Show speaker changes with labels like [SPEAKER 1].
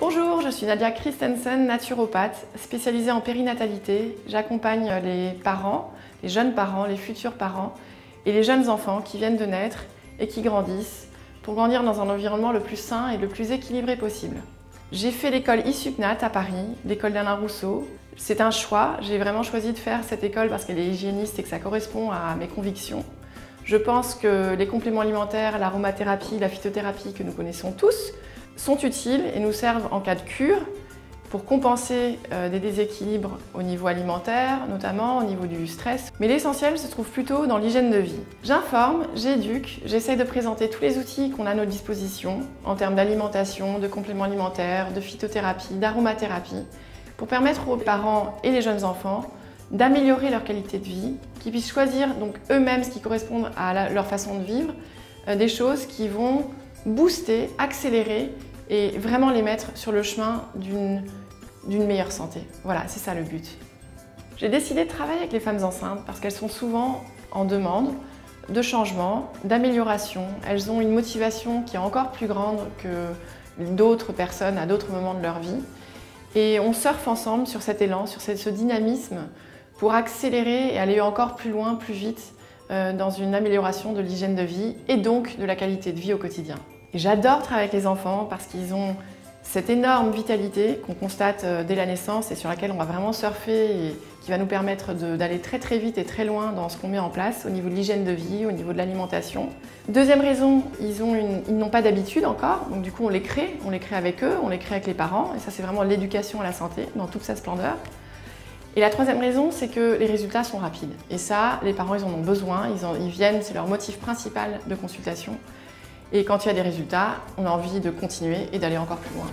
[SPEAKER 1] Bonjour, je suis Nadia Christensen, naturopathe, spécialisée en périnatalité. J'accompagne les parents, les jeunes parents, les futurs parents et les jeunes enfants qui viennent de naître et qui grandissent pour grandir dans un environnement le plus sain et le plus équilibré possible. J'ai fait l'école ISUPNAT à Paris, l'école d'Alain Rousseau. C'est un choix, j'ai vraiment choisi de faire cette école parce qu'elle est hygiéniste et que ça correspond à mes convictions. Je pense que les compléments alimentaires, l'aromathérapie, la phytothérapie que nous connaissons tous sont utiles et nous servent en cas de cure pour compenser des déséquilibres au niveau alimentaire, notamment au niveau du stress. Mais l'essentiel se trouve plutôt dans l'hygiène de vie. J'informe, j'éduque, j'essaye de présenter tous les outils qu'on a à notre disposition en termes d'alimentation, de compléments alimentaires, de phytothérapie, d'aromathérapie, pour permettre aux parents et les jeunes enfants d'améliorer leur qualité de vie, qu'ils puissent choisir donc eux-mêmes ce qui correspond à leur façon de vivre, des choses qui vont booster, accélérer et vraiment les mettre sur le chemin d'une meilleure santé. Voilà, c'est ça le but. J'ai décidé de travailler avec les femmes enceintes parce qu'elles sont souvent en demande de changement, d'amélioration. Elles ont une motivation qui est encore plus grande que d'autres personnes à d'autres moments de leur vie. Et on surfe ensemble sur cet élan, sur ce dynamisme pour accélérer et aller encore plus loin, plus vite dans une amélioration de l'hygiène de vie et donc de la qualité de vie au quotidien. Et j'adore travailler avec les enfants parce qu'ils ont cette énorme vitalité qu'on constate dès la naissance et sur laquelle on va vraiment surfer et qui va nous permettre d'aller très très vite et très loin dans ce qu'on met en place au niveau de l'hygiène de vie, au niveau de l'alimentation. Deuxième raison, ils n'ont pas d'habitude encore, donc du coup on les crée avec eux, on les crée avec les parents et ça c'est vraiment l'éducation à la santé dans toute sa splendeur. Et la troisième raison, c'est que les résultats sont rapides. Et ça, les parents, ils en ont besoin, ils viennent, c'est leur motif principal de consultation. Et quand il y a des résultats, on a envie de continuer et d'aller encore plus loin.